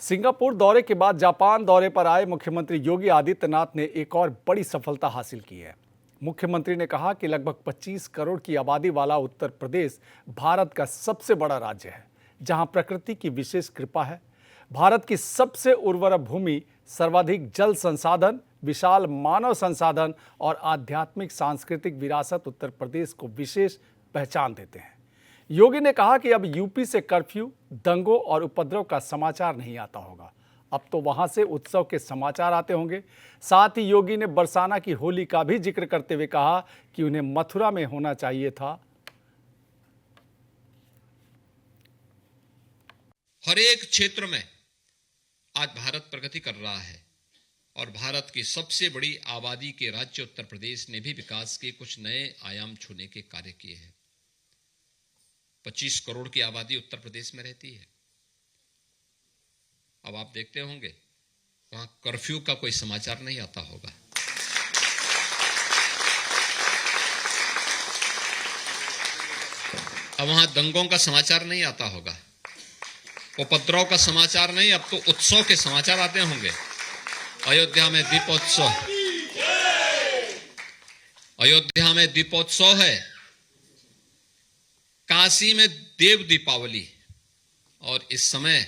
Singapore दौरे के बाद जापान दौरे पर आए मुख्यमंत्री योगी आदित्यनाथ ने एक और बड़ी सफलता हासिल की है। मुख्यमंत्री ने कहा कि लगभग 25 करोड़ की आबादी वाला उत्तर प्रदेश भारत का सबसे बड़ा राज्य है, जहां प्रकृति की विशेष कृपा है। भारत की सबसे उर्वर भूमि, सर्वाधिक जल संसाधन, विशाल मानव संसाधन और आध्यात्मिक सांस्कृतिक विरासत उत्तर प्रदेश को विशेष पहचान देते हैं। योगी ने कहा कि अब यूपी से कर्फ्यू, दंगों और उपद्रव का समाचार नहीं आता होगा। अब तो वहां से उत्सव के समाचार आते होंगे। साथ ही योगी ने बरसाना की होली का भी जिक्र करते हुए कहा कि उन्हें मथुरा में होना चाहिए था। हर एक क्षेत्र में आज भारत प्रगति कर रहा है और भारत की सबसे बड़ी आबादी के राज्य उत्तर प्रदेश ने भी विकास के कुछ नए आयाम छूने के कार्य किए हैं। 25 करोड़ की आबादी उत्तर प्रदेश में रहती है। अब आप देखते होंगे वहां कर्फ्यू का कोई समाचार नहीं आता होगा। अब वहां दंगों का समाचार नहीं आता होगा, उपद्रव का समाचार नहीं, अब तो उत्सव के समाचार आते होंगे। अयोध्या में दीपोत्सव, अयोध्या में दीपोत्सव है, काशी में देव दीपावली। और इस समय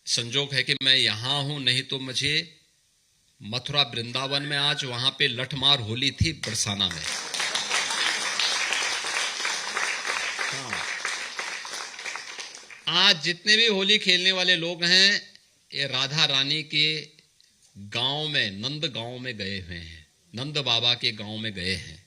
संजोग है कि मैं यहां हूं, नहीं तो मुझे मथुरा वृंदावन में आज वहां पे लठमार होली थी बरसाना में। आज जितने भी होली खेलने वाले लोग हैं ये राधा रानी के गांव में, नंद गांव में गए हुए हैं, नंद बाबा के गांव में गए हैं।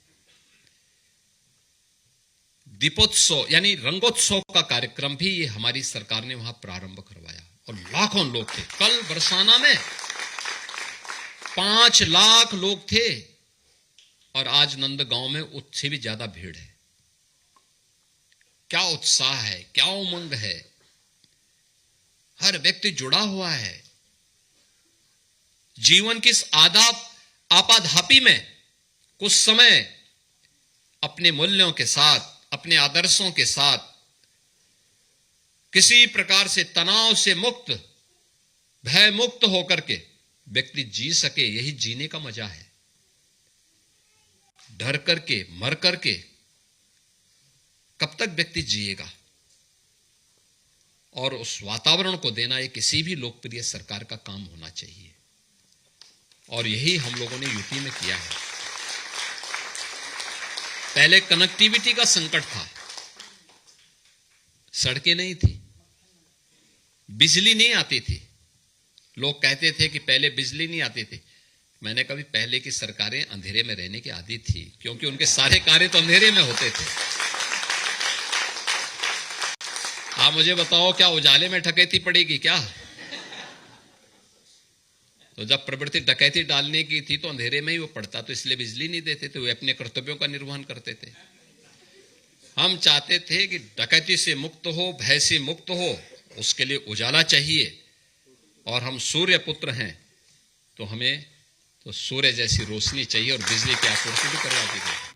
दीपोत्सव यानी रंगोत्सव का कार्यक्रम भी ये हमारी सरकार ने वहां प्रारंभ करवाया और लाखों लोग थे। कल बरसाना में 5 लाख लोग थे और आज नंद गांव में उससे भी ज्यादा भीड़ है। क्या उत्साह है, क्या उमंग है, हर व्यक्ति जुड़ा हुआ है। जीवन की इस आपाधापी में कुछ समय अपने मूल्यों के साथ, अपने आदर्शों के साथ, किसी प्रकार से तनाव से मुक्त, भय मुक्त होकर के व्यक्ति जी सके, यही जीने का मजा है। डर करके, मर करके कब तक व्यक्ति जिएगा? और उस वातावरण को देना ये किसी भी लोकप्रिय सरकार का काम होना चाहिए और यही हम लोगों ने यूपी में किया है। पहले कनेक्टिविटी का संकट था, सड़कें नहीं थी, बिजली नहीं आती थी। लोग कहते थे कि पहले बिजली नहीं आती थी। मैंने कभी पहले की सरकारें अंधेरे में रहने की आदी थी, क्योंकि उनके सारे कार्य तो अंधेरे में होते थे। आप मुझे बताओ, क्या उजाले में डकैती पड़ेगी क्या? तो जब प्रवृत्ति डकैती डालने की थी तो अंधेरे में ही वो पड़ता, तो इसलिए बिजली नहीं देते थे, वे अपने कर्तव्यों का निर्वहन करते थे। हम चाहते थे कि डकैती से मुक्त हो, भय से मुक्त हो, उसके लिए उजाला चाहिए। और हम सूर्य पुत्र हैं तो हमें तो सूर्य जैसी रोशनी चाहिए और बिजली की आपूर्ति भी करवा दी गई।